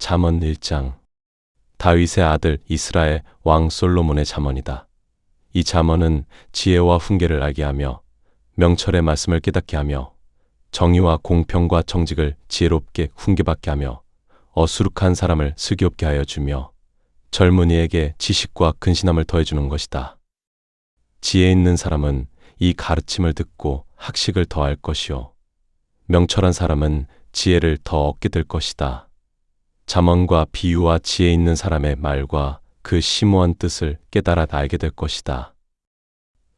잠언 1장. 다윗의 아들 이스라엘 왕 솔로몬의 잠언이다. 이 잠언은 지혜와 훈계를 알게 하며 명철의 말씀을 깨닫게 하며 정의와 공평과 정직을 지혜롭게 훈계받게 하며 어수룩한 사람을 슬기롭게 하여 주며 젊은이에게 지식과 근신함을 더해주는 것이다. 지혜 있는 사람은 이 가르침을 듣고 학식을 더할 것이요 명철한 사람은 지혜를 더 얻게 될 것이다. 잠언과 비유와 지혜 있는 사람의 말과 그 심오한 뜻을 깨달아 알게 될 것이다.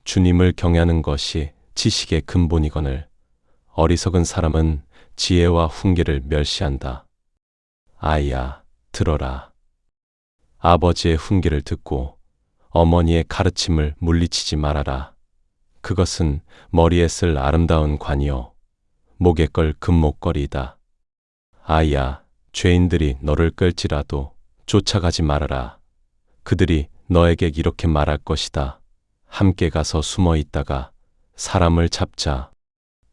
주님을 경외하는 것이 지식의 근본이거늘 어리석은 사람은 지혜와 훈계를 멸시한다. 아이야, 들어라. 아버지의 훈계를 듣고 어머니의 가르침을 물리치지 말아라. 그것은 머리에 쓸 아름다운 관이요 목에 걸 금목걸이이다. 아이야, 죄인들이 너를 끌지라도 쫓아가지 말아라. 그들이 너에게 이렇게 말할 것이다. 함께 가서 숨어 있다가 사람을 잡자.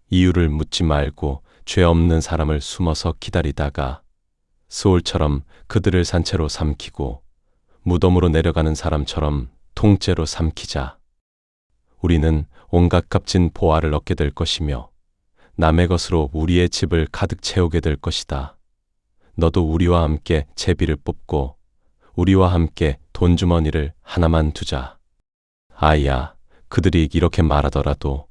이유를 묻지 말고 죄 없는 사람을 숨어서 기다리다가 소울처럼 그들을 산채로 삼키고 무덤으로 내려가는 사람처럼 통째로 삼키자. 우리는 온갖 값진 보화를 얻게 될 것이며 남의 것으로 우리의 집을 가득 채우게 될 것이다. 너도 우리와 함께 제비를 뽑고 우리와 함께 돈주머니를 하나만 두자. 아이야, 그들이 이렇게 말하더라도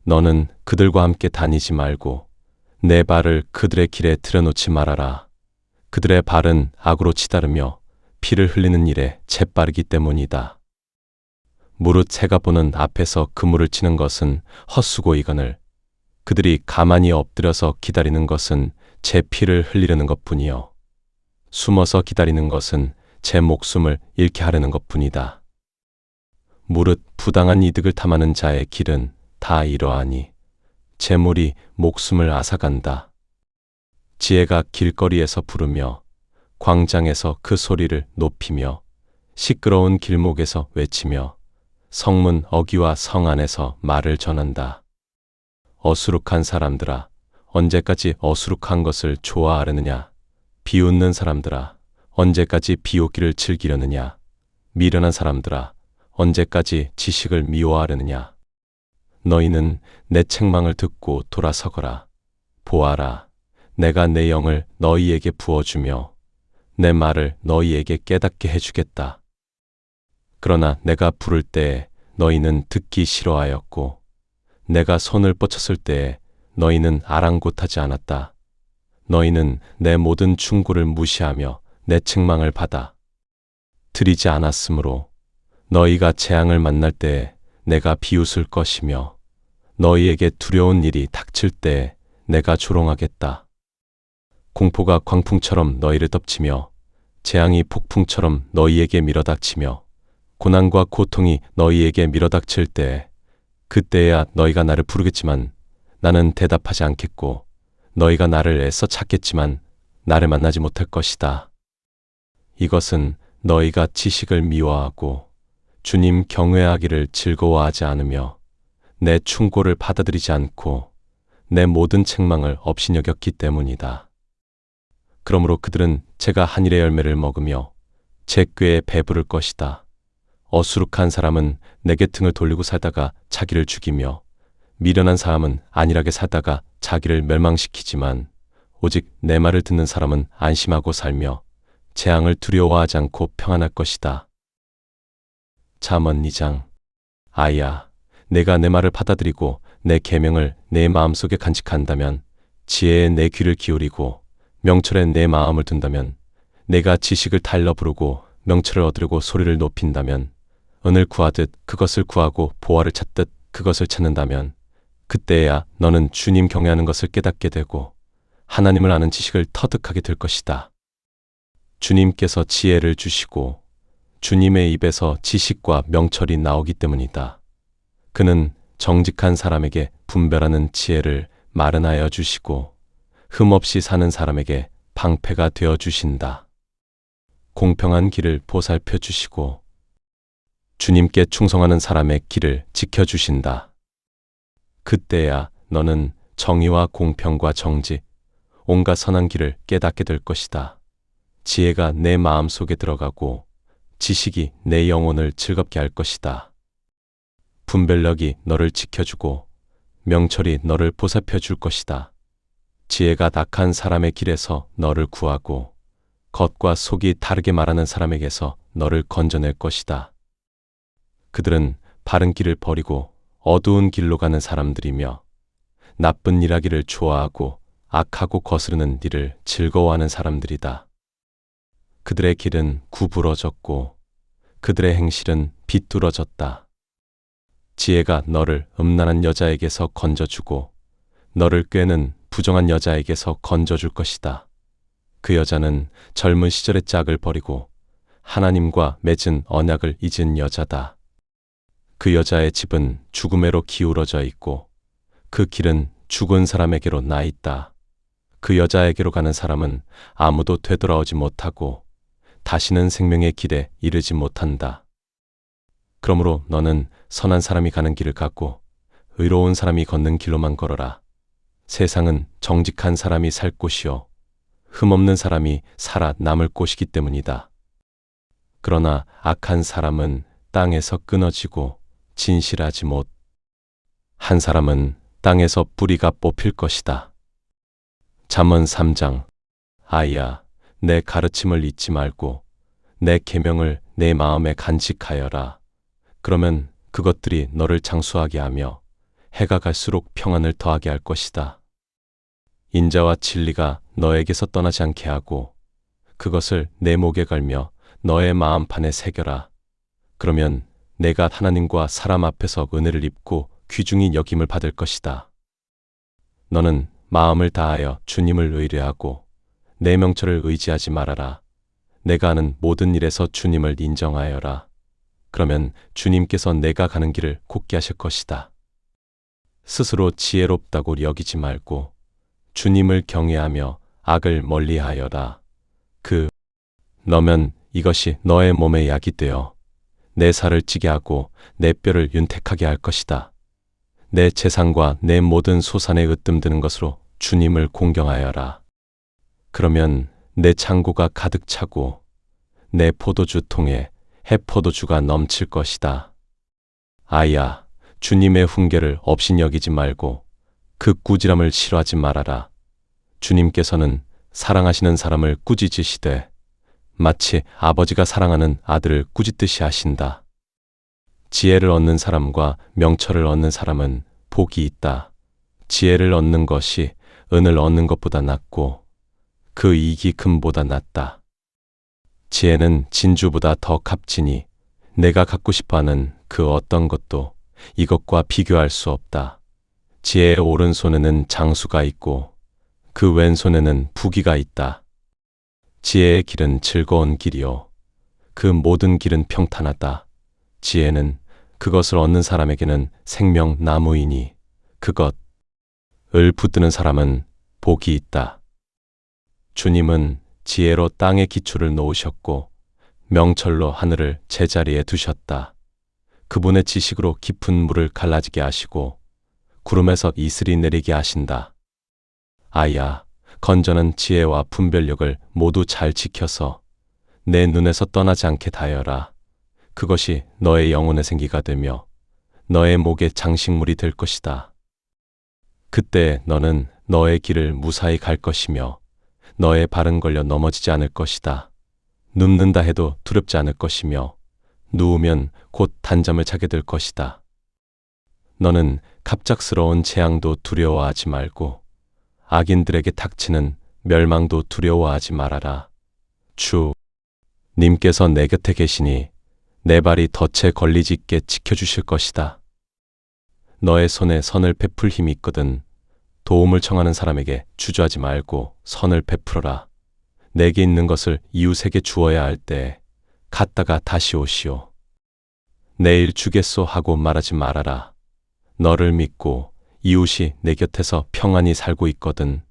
너는 그들과 함께 다니지 말고 내 발을 그들의 길에 들여놓지 말아라. 그들의 발은 악으로 치다르며 피를 흘리는 일에 재빠르기 때문이다. 무릇 새가 보는 앞에서 그물을 치는 것은 헛수고이거늘 그들이 가만히 엎드려서 기다리는 것은 제 피를 흘리려는 것뿐이요 숨어서 기다리는 것은 제 목숨을 잃게 하려는 것뿐이다. 무릇 부당한 이득을 탐하는 자의 길은 다 이러하니 재물이 목숨을 앗아간다. 지혜가 길거리에서 부르며 광장에서 그 소리를 높이며 시끄러운 길목에서 외치며 성문 어귀와 성 안에서 말을 전한다. 어수룩한 사람들아, 언제까지 어수룩한 것을 좋아하려느냐? 비웃는 사람들아, 언제까지 비웃기를 즐기려느냐? 미련한 사람들아, 언제까지 지식을 미워하려느냐? 너희는 내 책망을 듣고 돌아서거라. 보아라, 내가 내 영을 너희에게 부어주며 내 말을 너희에게 깨닫게 해주겠다. 그러나 내가 부를 때에 너희는 듣기 싫어하였고 내가 손을 뻗쳤을 때에 너희는 아랑곳하지 않았다. 너희는 내 모든 충고를 무시하며 내 책망을 받아 들이지 않았으므로 너희가 재앙을 만날 때에 내가 비웃을 것이며 너희에게 두려운 일이 닥칠 때에 내가 조롱하겠다. 공포가 광풍처럼 너희를 덮치며 재앙이 폭풍처럼 너희에게 밀어닥치며 고난과 고통이 너희에게 밀어닥칠 때에 그때야 너희가 나를 부르겠지만 나는 대답하지 않겠고 너희가 나를 애써 찾겠지만 나를 만나지 못할 것이다. 이것은 너희가 지식을 미워하고 주님 경외하기를 즐거워하지 않으며 내 충고를 받아들이지 않고 내 모든 책망을 업신여겼기 때문이다. 그러므로 그들은 제가 하늘의 열매를 먹으며 제 꾀에 배부를 것이다. 어수룩한 사람은 내게 등을 돌리고 살다가 자기를 죽이며 미련한 사람은 안일하게 살다가 자기를 멸망시키지만 오직 내 말을 듣는 사람은 안심하고 살며 재앙을 두려워하지 않고 평안할 것이다. 잠언 2장. 아이야, 내가 내 말을 받아들이고 내 계명을 내 마음속에 간직한다면 지혜에 내 귀를 기울이고 명철에 내 마음을 둔다면 내가 지식을 달러 부르고 명철을 얻으려고 소리를 높인다면 은을 구하듯 그것을 구하고 보화를 찾듯 그것을 찾는다면 그때야 너는 주님 경외하는 것을 깨닫게 되고 하나님을 아는 지식을 터득하게 될 것이다. 주님께서 지혜를 주시고 주님의 입에서 지식과 명철이 나오기 때문이다. 그는 정직한 사람에게 분별하는 지혜를 마련하여 주시고 흠없이 사는 사람에게 방패가 되어 주신다. 공평한 길을 보살펴 주시고 주님께 충성하는 사람의 길을 지켜주신다. 그때야 너는 정의와 공평과 정직, 온갖 선한 길을 깨닫게 될 것이다. 지혜가 내 마음 속에 들어가고 지식이 내 영혼을 즐겁게 할 것이다. 분별력이 너를 지켜주고 명철이 너를 보살펴 줄 것이다. 지혜가 악한 사람의 길에서 너를 구하고 겉과 속이 다르게 말하는 사람에게서 너를 건져낼 것이다. 그들은 바른 길을 버리고 어두운 길로 가는 사람들이며 나쁜 일하기를 좋아하고 악하고 거스르는 일을 즐거워하는 사람들이다. 그들의 길은 구부러졌고 그들의 행실은 비뚤어졌다. 지혜가 너를 음란한 여자에게서 건져주고 너를 꾀는 부정한 여자에게서 건져줄 것이다. 그 여자는 젊은 시절의 짝을 버리고 하나님과 맺은 언약을 잊은 여자다. 그 여자의 집은 죽음에로 기울어져 있고 그 길은 죽은 사람에게로 나 있다. 그 여자에게로 가는 사람은 아무도 되돌아오지 못하고 다시는 생명의 길에 이르지 못한다. 그러므로 너는 선한 사람이 가는 길을 걷고 의로운 사람이 걷는 길로만 걸어라. 세상은 정직한 사람이 살 곳이요 흠없는 사람이 살아 남을 곳이기 때문이다. 그러나 악한 사람은 땅에서 끊어지고 진실하지 못. 한 사람은 땅에서 뿌리가 뽑힐 것이다. 잠언 3장. 아이야, 내 가르침을 잊지 말고 내 계명을 내 마음에 간직하여라. 그러면 그것들이 너를 장수하게 하며 해가 갈수록 평안을 더하게 할 것이다. 인자와 진리가 너에게서 떠나지 않게 하고 그것을 내 목에 걸며 너의 마음판에 새겨라. 그러면 내가 하나님과 사람 앞에서 은혜를 입고 귀중히 여김을 받을 것이다. 너는 마음을 다하여 주님을 의뢰하고 내 명철을 의지하지 말아라. 내가 하는 모든 일에서 주님을 인정하여라. 그러면 주님께서 내가 가는 길을 곧게 하실 것이다. 스스로 지혜롭다고 여기지 말고 주님을 경외하며 악을 멀리하여라. 너면 이것이 너의 몸에 약이 되어 내 살을 찌게 하고 내 뼈를 윤택하게 할 것이다. 내 재산과 내 모든 소산에 으뜸드는 것으로 주님을 공경하여라. 그러면 내 창고가 가득 차고 내 포도주 통에 해포도주가 넘칠 것이다. 아이야, 주님의 훈계를 업신여기지 말고 그 꾸지람을 싫어하지 말아라. 주님께서는 사랑하시는 사람을 꾸짖으시되 마치 아버지가 사랑하는 아들을 꾸짖듯이 하신다. 지혜를 얻는 사람과 명철을 얻는 사람은 복이 있다. 지혜를 얻는 것이 은을 얻는 것보다 낫고 그 이익이 금보다 낫다. 지혜는 진주보다 더 값지니 내가 갖고 싶어하는 그 어떤 것도 이것과 비교할 수 없다. 지혜의 오른손에는 장수가 있고 그 왼손에는 부귀가 있다. 지혜의 길은 즐거운 길이요 그 모든 길은 평탄하다. 지혜는 그것을 얻는 사람에게는 생명나무이니 그것을 붙드는 사람은 복이 있다. 주님은 지혜로 땅의 기초를 놓으셨고 명철로 하늘을 제자리에 두셨다. 그분의 지식으로 깊은 물을 갈라지게 하시고 구름에서 이슬이 내리게 하신다. 아이야, 건전한 지혜와 분별력을 모두 잘 지켜서 내 눈에서 떠나지 않게 다여라. 그것이 너의 영혼의 생기가 되며 너의 목의 장식물이 될 것이다. 그때 너는 너의 길을 무사히 갈 것이며 너의 발은 걸려 넘어지지 않을 것이다. 눕는다 해도 두렵지 않을 것이며 누우면 곧 단잠을 자게 될 것이다. 너는 갑작스러운 재앙도 두려워하지 말고 악인들에게 닥치는 멸망도 두려워하지 말아라. 주님께서 내 곁에 계시니 내 발이 덫에 걸리지 않게 지켜주실 것이다. 너의 손에 선을 베풀 힘이 있거든 도움을 청하는 사람에게 주저하지 말고 선을 베풀어라. 내게 있는 것을 이웃에게 주어야 할 때 갔다가 다시 오시오. 내일 주겠소 하고 말하지 말아라. 너를 믿고 이웃이 내 곁에서 평안히 살고 있거든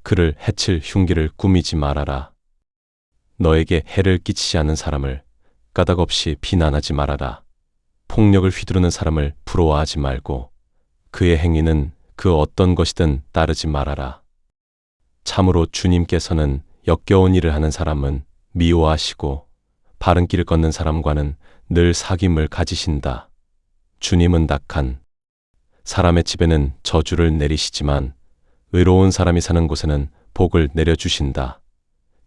그를 해칠 흉기를 꾸미지 말아라. 너에게 해를 끼치지 않는 사람을 까닭없이 비난하지 말아라. 폭력을 휘두르는 사람을 부러워하지 말고 그의 행위는 그 어떤 것이든 따르지 말아라. 참으로 주님께서는 역겨운 일을 하는 사람은 미워하시고 바른 길을 걷는 사람과는 늘 사귐을 가지신다. 주님은 낙한 사람의 집에는 저주를 내리시지만 의로운 사람이 사는 곳에는 복을 내려주신다.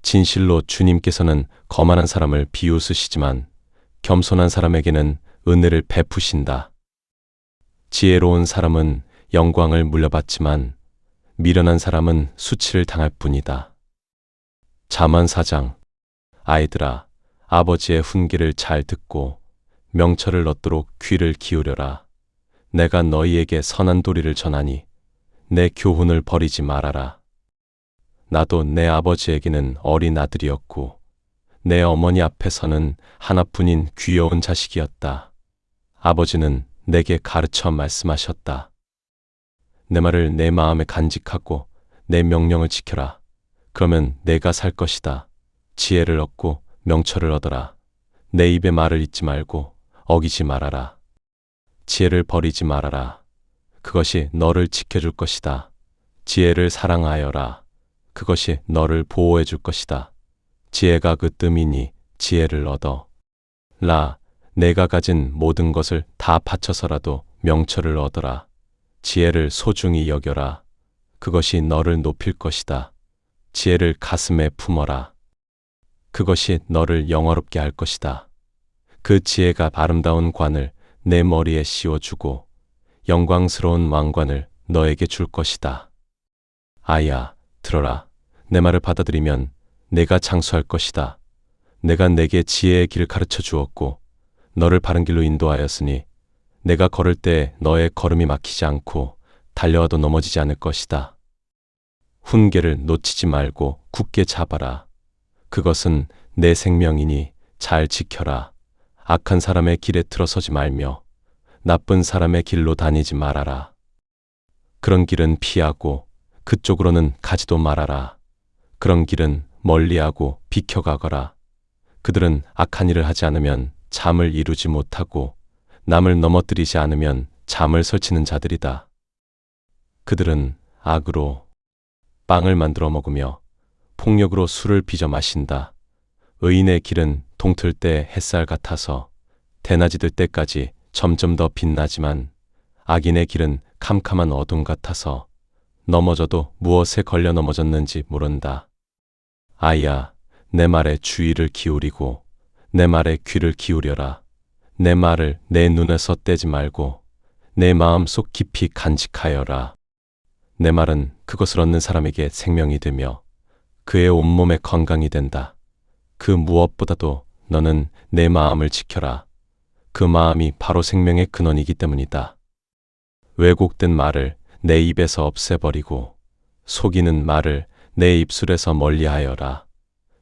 진실로 주님께서는 거만한 사람을 비웃으시지만 겸손한 사람에게는 은혜를 베푸신다. 지혜로운 사람은 영광을 물려받지만 미련한 사람은 수치를 당할 뿐이다. 잠언 4장. 아이들아, 아버지의 훈계를 잘 듣고 명철을 얻도록 귀를 기울여라. 내가 너희에게 선한 도리를 전하니 내 교훈을 버리지 말아라. 나도 내 아버지에게는 어린 아들이었고 내 어머니 앞에서는 하나뿐인 귀여운 자식이었다. 아버지는 내게 가르쳐 말씀하셨다. 내 말을 내 마음에 간직하고 내 명령을 지켜라. 그러면 내가 살 것이다. 지혜를 얻고 명철을 얻어라. 내 입의 말을 잊지 말고 어기지 말아라. 지혜를 버리지 말아라. 그것이 너를 지켜줄 것이다. 지혜를 사랑하여라. 그것이 너를 보호해 줄 것이다. 지혜가 그 뜸이니 지혜를 얻어. 내가 가진 모든 것을 다 바쳐서라도 명철을 얻어라. 지혜를 소중히 여겨라. 그것이 너를 높일 것이다. 지혜를 가슴에 품어라. 그것이 너를 영화롭게 할 것이다. 그 지혜가 아름다운 관을 내 머리에 씌워주고 영광스러운 왕관을 너에게 줄 것이다. 아이야, 들어라. 내 말을 받아들이면 내가 장수할 것이다. 내가 내게 지혜의 길을 가르쳐 주었고 너를 바른 길로 인도하였으니 내가 걸을 때 너의 걸음이 막히지 않고 달려와도 넘어지지 않을 것이다. 훈계를 놓치지 말고 굳게 잡아라. 그것은 내 생명이니 잘 지켜라. 악한 사람의 길에 들어서지 말며 나쁜 사람의 길로 다니지 말아라. 그런 길은 피하고 그쪽으로는 가지도 말아라. 그런 길은 멀리하고 비켜가거라. 그들은 악한 일을 하지 않으면 잠을 이루지 못하고 남을 넘어뜨리지 않으면 잠을 설치는 자들이다. 그들은 악으로 빵을 만들어 먹으며 폭력으로 술을 빚어 마신다. 의인의 길은 동틀 때 햇살 같아서 대낮이 될 때까지 점점 더 빛나지만 악인의 길은 캄캄한 어둠 같아서 넘어져도 무엇에 걸려 넘어졌는지 모른다. 아이야, 내 말에 주의를 기울이고 내 말에 귀를 기울여라. 내 말을 내 눈에서 떼지 말고 내 마음속 깊이 간직하여라. 내 말은 그것을 얻는 사람에게 생명이 되며 그의 온몸에 건강이 된다. 그 무엇보다도 너는 내 마음을 지켜라. 그 마음이 바로 생명의 근원이기 때문이다. 왜곡된 말을 내 입에서 없애버리고 속이는 말을 내 입술에서 멀리하여라.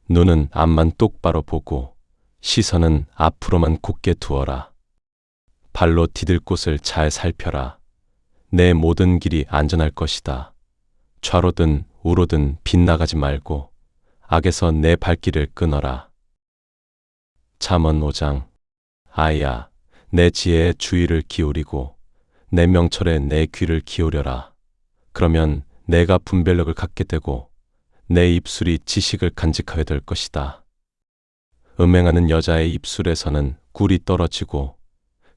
눈은 앞만 똑바로 보고 시선은 앞으로만 곧게 두어라. 발로 디딜 곳을 잘 살펴라. 내 모든 길이 안전할 것이다. 좌로든 우로든 빗나가지 말고 악에서 내 발길을 끊어라. 잠언 5장. 아이야, 내 지혜에 주의를 기울이고 내 명철에 내 귀를 기울여라. 그러면 내가 분별력을 갖게 되고 내 입술이 지식을 간직하게 될 것이다. 음행하는 여자의 입술에서는 꿀이 떨어지고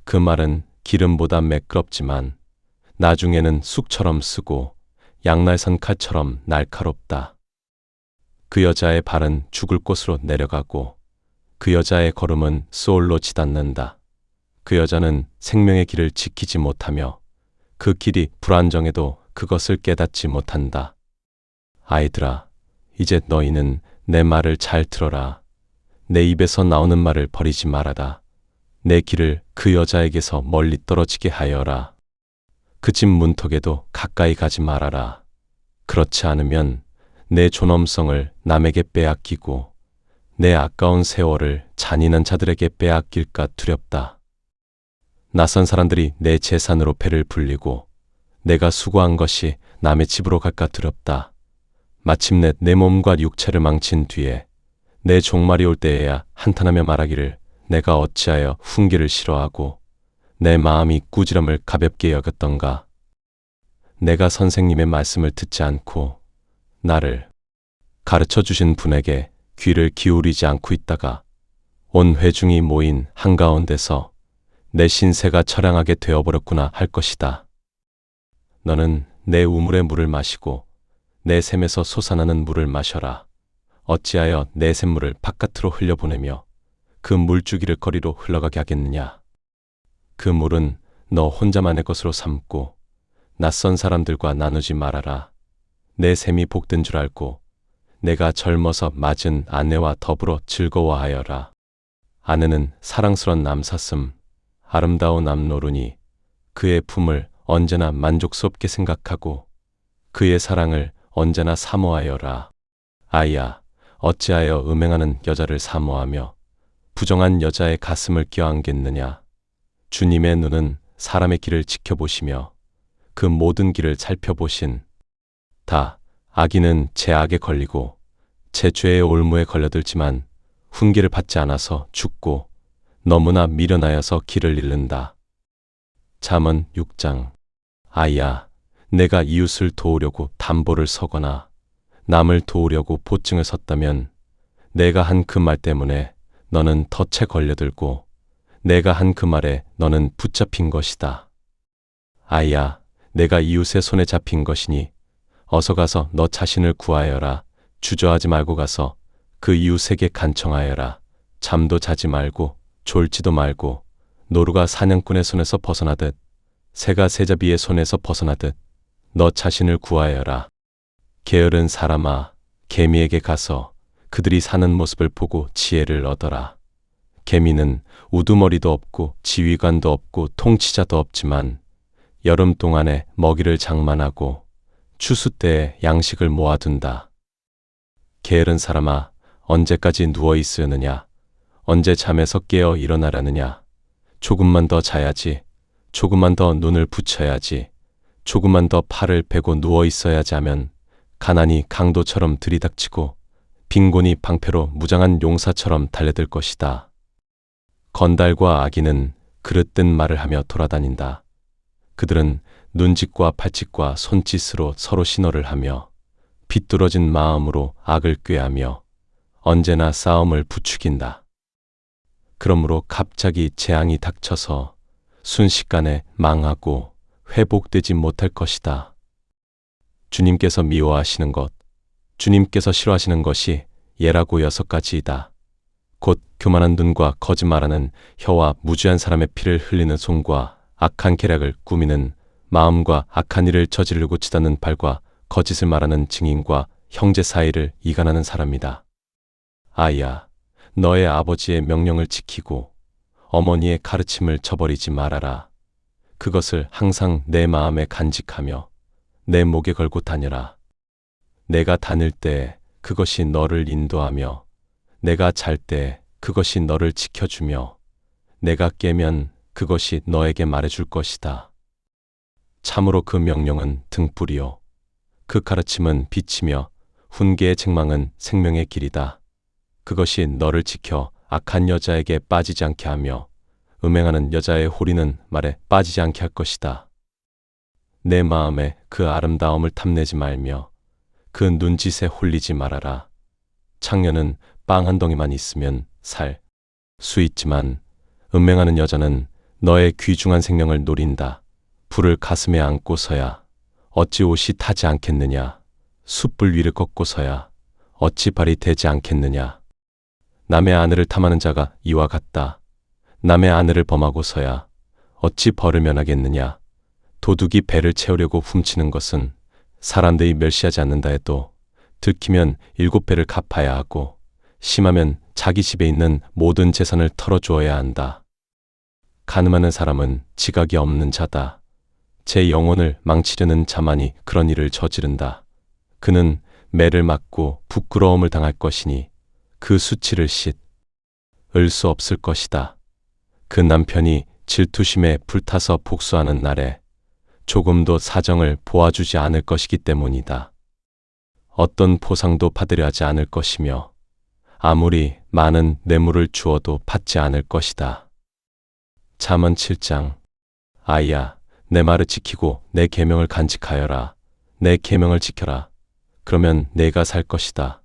그 말은 기름보다 매끄럽지만 나중에는 쑥처럼 쓰고 양날선 칼처럼 날카롭다. 그 여자의 발은 죽을 곳으로 내려가고 그 여자의 걸음은 소올로 치닫는다. 그 여자는 생명의 길을 지키지 못하며 그 길이 불안정해도 그것을 깨닫지 못한다. 아이들아, 이제 너희는 내 말을 잘 들어라. 내 입에서 나오는 말을 버리지 말아라. 내 길을 그 여자에게서 멀리 떨어지게 하여라. 그 집 문턱에도 가까이 가지 말아라. 그렇지 않으면 내 존엄성을 남에게 빼앗기고 내 아까운 세월을 잔인한 자들에게 빼앗길까 두렵다. 낯선 사람들이 내 재산으로 배를 불리고 내가 수고한 것이 남의 집으로 갈까 두렵다. 마침내 내 몸과 육체를 망친 뒤에 내 종말이 올 때에야 한탄하며 말하기를 내가 어찌하여 훈계를 싫어하고 내 마음이 꾸지람을 가볍게 여겼던가. 내가 선생님의 말씀을 듣지 않고 나를 가르쳐 주신 분에게 귀를 기울이지 않고 있다가 온 회중이 모인 한가운데서 내 신세가 처량하게 되어버렸구나 할 것이다. 너는 내 우물의 물을 마시고 내 샘에서 솟아나는 물을 마셔라. 어찌하여 내 샘물을 바깥으로 흘려보내며 그 물주기를 거리로 흘러가게 하겠느냐. 그 물은 너 혼자만의 것으로 삼고 낯선 사람들과 나누지 말아라. 내 샘이 복된 줄 알고 내가 젊어서 맞은 아내와 더불어 즐거워하여라. 아내는 사랑스런 남사슴, 아름다운 남노루니 그의 품을 언제나 만족스럽게 생각하고 그의 사랑을 언제나 사모하여라. 아이야, 어찌하여 음행하는 여자를 사모하며 부정한 여자의 가슴을 껴안겠느냐. 주님의 눈은 사람의 길을 지켜보시며 그 모든 길을 살펴보신 다 악인은 제 악에 걸리고 제 죄의 올무에 걸려들지만 훈계를 받지 않아서 죽고 너무나 미련하여서 길을 잃는다. 잠언 6장. 아이야, 내가 이웃을 도우려고 담보를 서거나 남을 도우려고 보증을 섰다면 내가 한 그 말 때문에 너는 덫에 걸려들고 내가 한 그 말에 너는 붙잡힌 것이다. 아이야, 내가 이웃의 손에 잡힌 것이니 어서 가서 너 자신을 구하여라. 주저하지 말고 가서 그 이웃에게 간청하여라. 잠도 자지 말고 졸지도 말고 노루가 사냥꾼의 손에서 벗어나듯 새가 새잡이의 손에서 벗어나듯 너 자신을 구하여라. 게으른 사람아, 개미에게 가서 그들이 사는 모습을 보고 지혜를 얻어라. 개미는 우두머리도 없고 지휘관도 없고 통치자도 없지만 여름 동안에 먹이를 장만하고 추수 때에 양식을 모아둔다. 게으른 사람아, 언제까지 누워 있으느냐? 언제 잠에서 깨어 일어나라느냐? 조금만 더 자야지. 조금만 더 눈을 붙여야지. 조금만 더 팔을 베고 누워 있어야지 하면 가난이 강도처럼 들이닥치고 빈곤이 방패로 무장한 용사처럼 달려들 것이다. 건달과 아기는 그릇된 말을 하며 돌아다닌다. 그들은 눈짓과 팔짓과 손짓으로 서로 신호를 하며 비뚤어진 마음으로 악을 꾀하며 언제나 싸움을 부추긴다. 그러므로 갑자기 재앙이 닥쳐서 순식간에 망하고 회복되지 못할 것이다. 주님께서 미워하시는 것, 주님께서 싫어하시는 것이 예라고 6가지이다. 곧 교만한 눈과 거짓말하는 혀와 무죄한 사람의 피를 흘리는 손과 악한 계략을 꾸미는 마음과 악한 일을 저지르고 치닫는 발과 거짓을 말하는 증인과 형제 사이를 이간하는 사람이다. 아이야, 너의 아버지의 명령을 지키고 어머니의 가르침을 저버리지 말아라. 그것을 항상 내 마음에 간직하며 내 목에 걸고 다녀라. 내가 다닐 때 그것이 너를 인도하며 내가 잘 때 그것이 너를 지켜주며 내가 깨면 그것이 너에게 말해줄 것이다. 참으로 그 명령은 등불이요 그 가르침은 빛이며 훈계의 책망은 생명의 길이다. 그것이 너를 지켜 악한 여자에게 빠지지 않게 하며 음행하는 여자의 호리는 말에 빠지지 않게 할 것이다. 내 마음에 그 아름다움을 탐내지 말며 그 눈짓에 홀리지 말아라. 창녀는 빵 한 덩이만 있으면 살 수 있지만 음행하는 여자는 너의 귀중한 생명을 노린다. 불을 가슴에 안고서야 어찌 옷이 타지 않겠느냐. 숯불 위를 걷고서야 어찌 발이 되지 않겠느냐. 남의 아내를 탐하는 자가 이와 같다. 남의 아내를 범하고서야 어찌 벌을 면하겠느냐. 도둑이 배를 채우려고 훔치는 것은 사람들이 멸시하지 않는다 해도 들키면 7배를 갚아야 하고 심하면 자기 집에 있는 모든 재산을 털어주어야 한다. 가늠하는 사람은 지각이 없는 자다. 제 영혼을 망치려는 자만이 그런 일을 저지른다. 그는 매를 맞고 부끄러움을 당할 것이니 그 수치를 씻을 수 없을 것이다. 그 남편이 질투심에 불타서 복수하는 날에 조금도 사정을 보아주지 않을 것이기 때문이다. 어떤 보상도 받으려 하지 않을 것이며 아무리 많은 뇌물을 주어도 받지 않을 것이다. 잠언 7장. 아이야, 내 말을 지키고 내 계명을 간직하여라. 내 계명을 지켜라. 그러면 내가 살 것이다.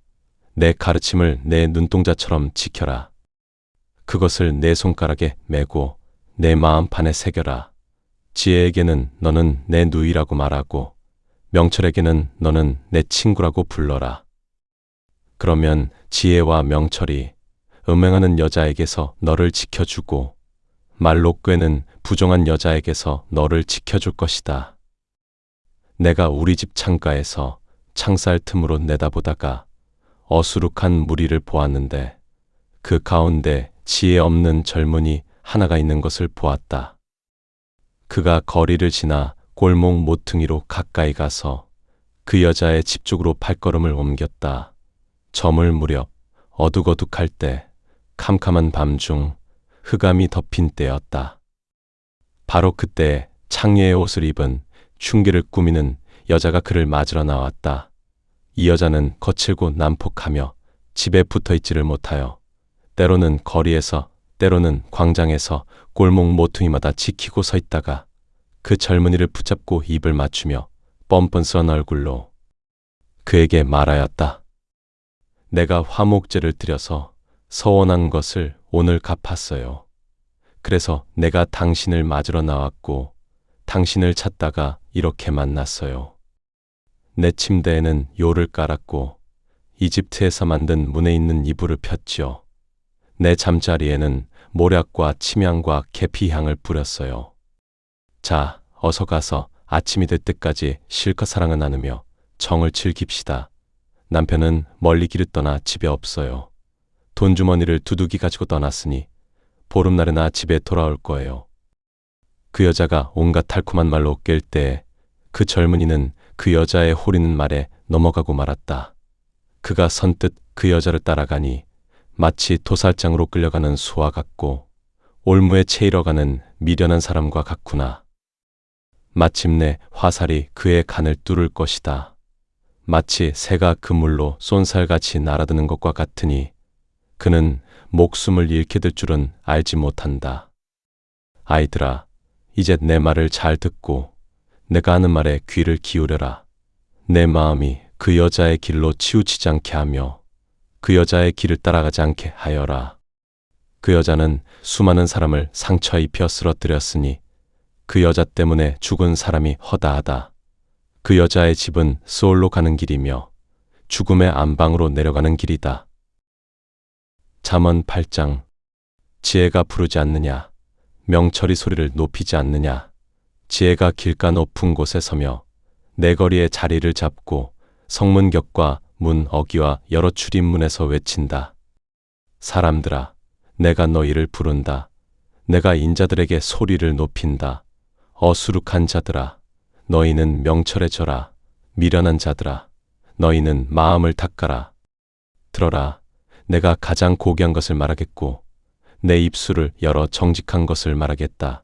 내 가르침을 내 눈동자처럼 지켜라. 그것을 내 손가락에 메고 내 마음판에 새겨라. 지혜에게는 너는 내 누이라고 말하고 명철에게는 너는 내 친구라고 불러라. 그러면 지혜와 명철이 음행하는 여자에게서 너를 지켜주고 말로 꾀는 부정한 여자에게서 너를 지켜줄 것이다. 내가 우리 집 창가에서 창살 틈으로 내다보다가 어수룩한 무리를 보았는데 그 가운데 지혜 없는 젊은이 하나가 있는 것을 보았다. 그가 거리를 지나 골목 모퉁이로 가까이 가서 그 여자의 집 쪽으로 발걸음을 옮겼다. 저물 무렵 어둑어둑할 때 캄캄한 밤중 흑암이 덮인 때였다. 바로 그때 창녀의 옷을 입은 흉계를 꾸미는 여자가 그를 맞으러 나왔다. 이 여자는 거칠고 난폭하며 집에 붙어있지를 못하여 때로는 거리에서 때로는 광장에서 골목 모퉁이마다 지키고 서 있다가 그 젊은이를 붙잡고 입을 맞추며 뻔뻔스런 얼굴로 그에게 말하였다. 내가 화목제를 드려서 서원한 것을 오늘 갚았어요. 그래서 내가 당신을 맞으러 나왔고 당신을 찾다가 이렇게 만났어요. 내 침대에는 요를 깔았고 이집트에서 만든 문에 있는 이불을 폈지요. 내 잠자리에는 모략과 침향과 계피향을 뿌렸어요. 자, 어서 가서 아침이 될 때까지 실컷 사랑을 나누며 정을 즐깁시다. 남편은 멀리 길을 떠나 집에 없어요. 돈주머니를 두둑이 가지고 떠났으니 보름날에나 집에 돌아올 거예요. 그 여자가 온갖 달콤한 말로 깰 때에 그 젊은이는 그 여자의 호리는 말에 넘어가고 말았다. 그가 선뜻 그 여자를 따라가니 마치 도살장으로 끌려가는 소와 같고 올무에 채이러가는 미련한 사람과 같구나. 마침내 화살이 그의 간을 뚫을 것이다. 마치 새가 그물로 쏜살같이 날아드는 것과 같으니 그는 목숨을 잃게 될 줄은 알지 못한다. 아이들아, 이제 내 말을 잘 듣고 내가 하는 말에 귀를 기울여라. 내 마음이 그 여자의 길로 치우치지 않게 하며 그 여자의 길을 따라가지 않게 하여라. 그 여자는 수많은 사람을 상처 입혀 쓰러뜨렸으니 그 여자 때문에 죽은 사람이 허다하다. 그 여자의 집은 스올로 가는 길이며 죽음의 안방으로 내려가는 길이다. 잠언 8장. 지혜가 부르지 않느냐? 명철이 소리를 높이지 않느냐? 지혜가 길가 높은 곳에 서며 내 거리에 자리를 잡고 성문 격과 문 어귀와 여러 출입문에서 외친다. 사람들아, 내가 너희를 부른다. 내가 인자들에게 소리를 높인다. 어수룩한 자들아, 너희는 명철해져라. 미련한 자들아, 너희는 마음을 닦아라. 들어라, 내가 가장 고귀한 것을 말하겠고 내 입술을 열어 정직한 것을 말하겠다.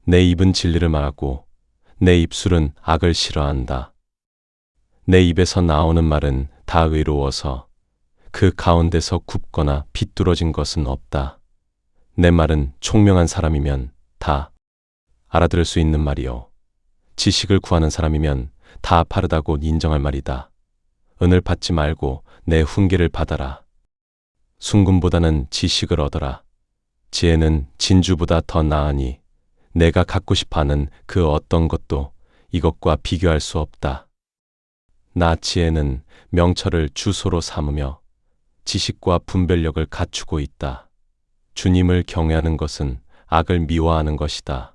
내 입은 진리를 말하고 내 입술은 악을 싫어한다. 내 입에서 나오는 말은 다 의로워서 그 가운데서 굽거나 비뚤어진 것은 없다. 내 말은 총명한 사람이면 다 알아들을 수 있는 말이요. 지식을 구하는 사람이면 다 바르다고 인정할 말이다. 은을 받지 말고 내 훈계를 받아라. 순금보다는 지식을 얻어라. 지혜는 진주보다 더 나으니 내가 갖고 싶어하는 그 어떤 것도 이것과 비교할 수 없다. 나 지혜는 명철을 주소로 삼으며 지식과 분별력을 갖추고 있다. 주님을 경외하는 것은 악을 미워하는 것이다.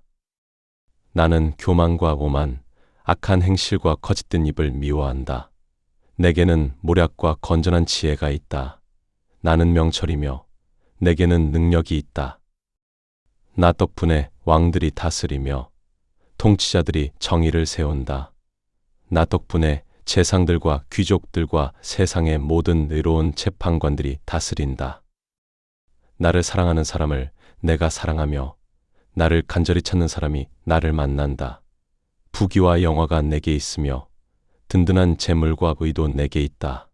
나는 교만과 오만, 악한 행실과 거짓된 입을 미워한다. 내게는 모략과 건전한 지혜가 있다. 나는 명철이며 내게는 능력이 있다. 나 덕분에 왕들이 다스리며 통치자들이 정의를 세운다. 나 덕분에 재상들과 귀족들과 세상의 모든 의로운 재판관들이 다스린다. 나를 사랑하는 사람을 내가 사랑하며 나를 간절히 찾는 사람이 나를 만난다. 부귀와 영화가 내게 있으며 든든한 재물과 의도 내게 있다.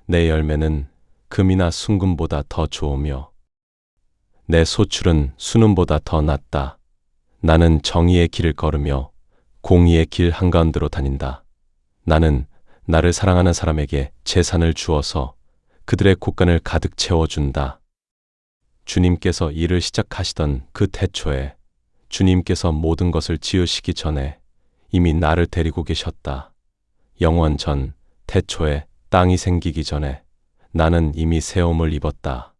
내 열매는 금이나 순금보다 더 좋으며 내 소출은 순음보다 더 낫다. 나는 정의의 길을 걸으며 공의의 길 한가운데로 다닌다. 나는 나를 사랑하는 사람에게 재산을 주어서 그들의 곳간을 가득 채워준다. 주님께서 일을 시작하시던 그 태초에 주님께서 모든 것을 지으시기 전에 이미 나를 데리고 계셨다. 영원 전 태초에 땅이 생기기 전에 나는 이미 새옴을 입었다.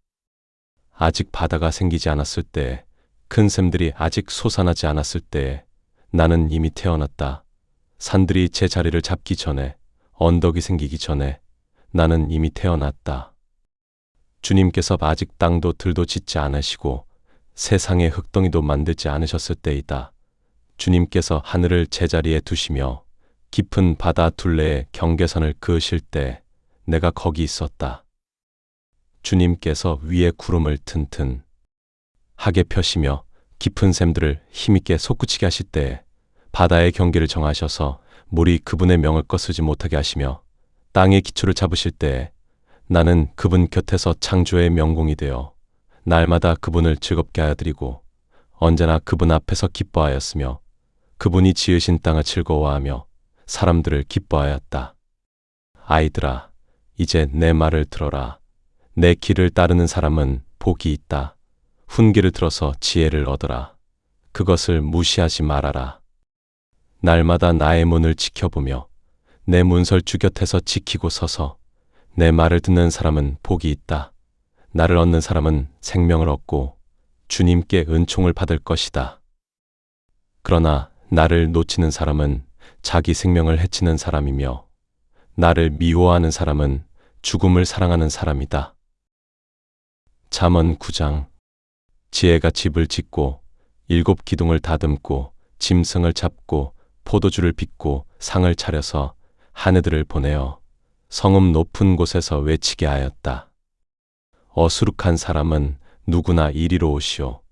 아직 바다가 생기지 않았을 때에, 큰 샘들이 아직 솟아나지 않았을 때에 나는 이미 태어났다. 산들이 제 자리를 잡기 전에, 언덕이 생기기 전에 나는 이미 태어났다. 주님께서 아직 땅도 들도 짓지 않으시고 세상의 흙덩이도 만들지 않으셨을 때이다. 주님께서 하늘을 제자리에 두시며 깊은 바다 둘레에 경계선을 그으실 때 내가 거기 있었다. 주님께서 위에 구름을 튼튼하게 펴시며 깊은 샘들을 힘있게 솟구치게 하실 때에 바다의 경계를 정하셔서 물이 그분의 명을 거스르지 못하게 하시며 땅의 기초를 잡으실 때에 나는 그분 곁에서 창조의 명공이 되어 날마다 그분을 즐겁게 하여 드리고 언제나 그분 앞에서 기뻐하였으며 그분이 지으신 땅을 즐거워하며 사람들을 기뻐하였다. 아이들아, 이제 내 말을 들어라. 내 길을 따르는 사람은 복이 있다. 훈계를 들어서 지혜를 얻어라. 그것을 무시하지 말아라. 날마다 나의 문을 지켜보며 내 문설주 곁에서 지키고 서서 내 말을 듣는 사람은 복이 있다. 나를 얻는 사람은 생명을 얻고 주님께 은총을 받을 것이다. 그러나 나를 놓치는 사람은 자기 생명을 해치는 사람이며 나를 미워하는 사람은 죽음을 사랑하는 사람이다. 잠언 9장. 지혜가 집을 짓고 7 기둥을 다듬고 짐승을 잡고 포도주를 빚고 상을 차려서 하느들을 보내어 성읍 높은 곳에서 외치게 하였다. 어수룩한 사람은 누구나 이리로 오시오.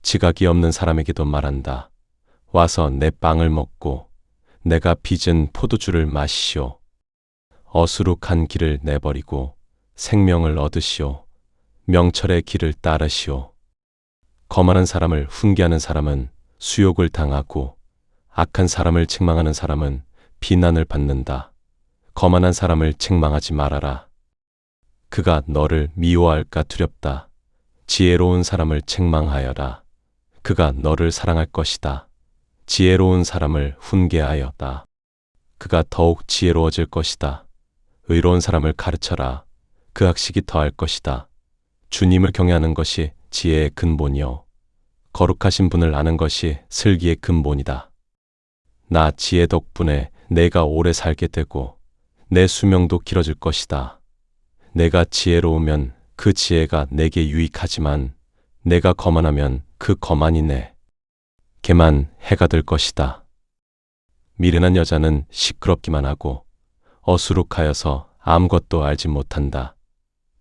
지각이 없는 사람에게도 말한다. 와서 내 빵을 먹고 내가 빚은 포도주를 마시오. 어수룩한 길을 내버리고 생명을 얻으시오. 명철의 길을 따르시오. 거만한 사람을 훈계하는 사람은 수욕을 당하고 악한 사람을 책망하는 사람은 비난을 받는다. 거만한 사람을 책망하지 말아라. 그가 너를 미워할까 두렵다. 지혜로운 사람을 책망하여라. 그가 너를 사랑할 것이다. 지혜로운 사람을 훈계하여라. 그가 더욱 지혜로워질 것이다. 의로운 사람을 가르쳐라. 그 학식이 더할 것이다. 주님을 경외하는 것이 지혜의 근본이요 거룩하신 분을 아는 것이 슬기의 근본이다. 나 지혜 덕분에 내가 오래 살게 되고 내 수명도 길어질 것이다. 내가 지혜로우면 그 지혜가 내게 유익하지만 내가 거만하면 그 거만이 내게만 해가 될 것이다. 미련한 여자는 시끄럽기만 하고 어수룩하여서 아무것도 알지 못한다.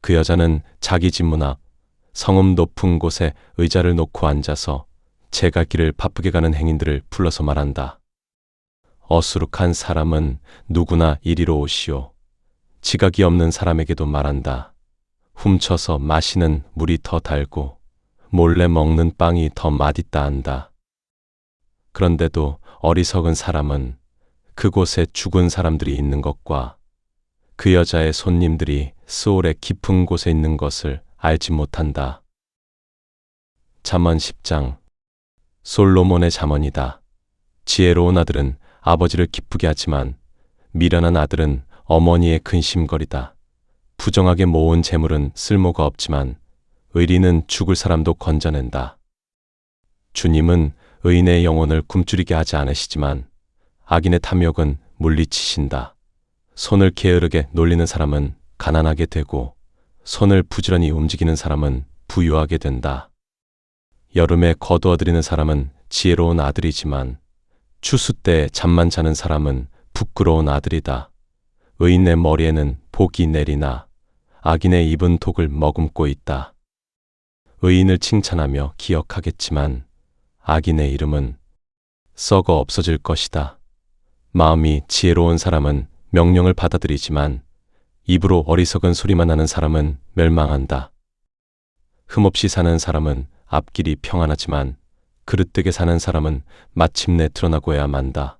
그 여자는 자기 집 문 앞 성읍 높은 곳에 의자를 놓고 앉아서 제가 길을 바쁘게 가는 행인들을 불러서 말한다. 어수룩한 사람은 누구나 이리로 오시오. 지각이 없는 사람에게도 말한다. 훔쳐서 마시는 물이 더 달고 몰래 먹는 빵이 더 맛있다 한다. 그런데도 어리석은 사람은 그곳에 죽은 사람들이 있는 것과 그 여자의 손님들이 스올의 깊은 곳에 있는 것을 알지 못한다. 잠언 10장. 솔로몬의 잠언이다. 지혜로운 아들은 아버지를 기쁘게 하지만 미련한 아들은 어머니의 근심거리다. 부정하게 모은 재물은 쓸모가 없지만 의리는 죽을 사람도 건져낸다. 주님은 의인의 영혼을 굶주리게 하지 않으시지만 악인의 탐욕은 물리치신다. 손을 게으르게 놀리는 사람은 가난하게 되고 손을 부지런히 움직이는 사람은 부유하게 된다. 여름에 거두어들이는 사람은 지혜로운 아들이지만 추수 때 잠만 자는 사람은 부끄러운 아들이다. 의인의 머리에는 복이 내리나 악인의 입은 독을 머금고 있다. 의인을 칭찬하며 기억하겠지만 악인의 이름은 썩어 없어질 것이다. 마음이 지혜로운 사람은 명령을 받아들이지만 입으로 어리석은 소리만 하는 사람은 멸망한다. 흠없이 사는 사람은 앞길이 평안하지만 그릇되게 사는 사람은 마침내 드러나고야 만다.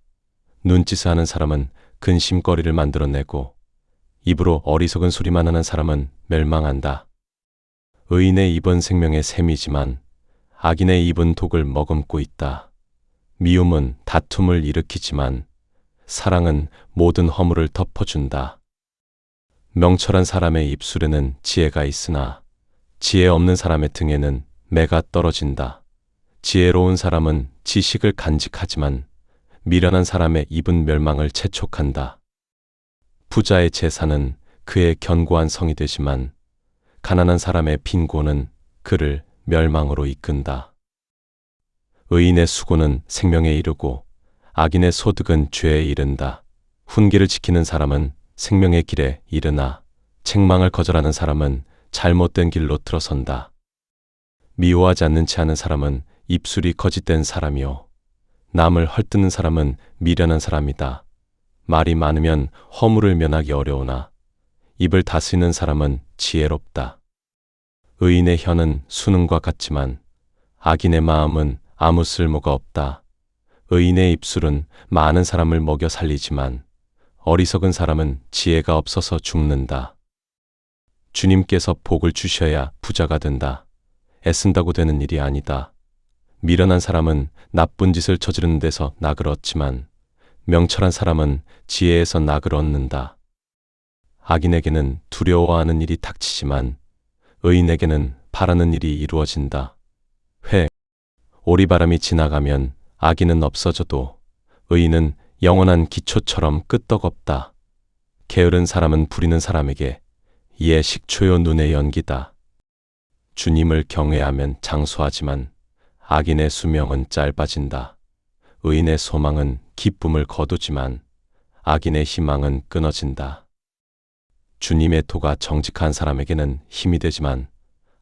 눈짓을 하는 사람은 근심거리를 만들어내고 입으로 어리석은 소리만 하는 사람은 멸망한다. 의인의 입은 생명의 샘이지만 악인의 입은 독을 머금고 있다. 미움은 다툼을 일으키지만 사랑은 모든 허물을 덮어준다. 명철한 사람의 입술에는 지혜가 있으나 지혜 없는 사람의 등에는 매가 떨어진다. 지혜로운 사람은 지식을 간직하지만 미련한 사람의 입은 멸망을 재촉한다. 부자의 재산은 그의 견고한 성이 되지만 가난한 사람의 빈곤은 그를 멸망으로 이끈다. 의인의 수고는 생명에 이르고 악인의 소득은 죄에 이른다. 훈계를 지키는 사람은 생명의 길에 이르나 책망을 거절하는 사람은 잘못된 길로 들어선다. 미워하지 않는 체 하는 사람은 입술이 거짓된 사람이요 남을 헐뜯는 사람은 미련한 사람이다. 말이 많으면 허물을 면하기 어려우나 입을 다스리는 사람은 지혜롭다. 의인의 혀는 수능과 같지만 악인의 마음은 아무 쓸모가 없다. 의인의 입술은 많은 사람을 먹여 살리지만 어리석은 사람은 지혜가 없어서 죽는다. 주님께서 복을 주셔야 부자가 된다. 애쓴다고 되는 일이 아니다. 미련한 사람은 나쁜 짓을 저지르는 데서 낙을 얻지만 명철한 사람은 지혜에서 낙을 얻는다. 악인에게는 두려워하는 일이 닥치지만 의인에게는 바라는 일이 이루어진다. 오리바람이 지나가면 악인은 없어져도 의인은 영원한 기초처럼 끄떡없다. 게으른 사람은 부리는 사람에게 이에 식초요 눈의 연기다. 주님을 경외하면 장수하지만 악인의 수명은 짧아진다. 의인의 소망은 기쁨을 거두지만 악인의 희망은 끊어진다. 주님의 도가 정직한 사람에게는 힘이 되지만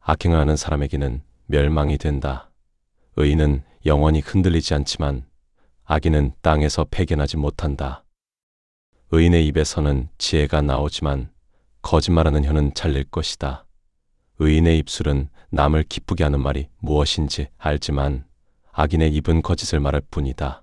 악행하는 사람에게는 멸망이 된다. 의인은 영원히 흔들리지 않지만 악인은 땅에서 패견하지 못한다. 의인의 입에서는 지혜가 나오지만 거짓말하는 혀는 잘릴 것이다. 의인의 입술은 남을 기쁘게 하는 말이 무엇인지 알지만 악인의 입은 거짓을 말할 뿐이다.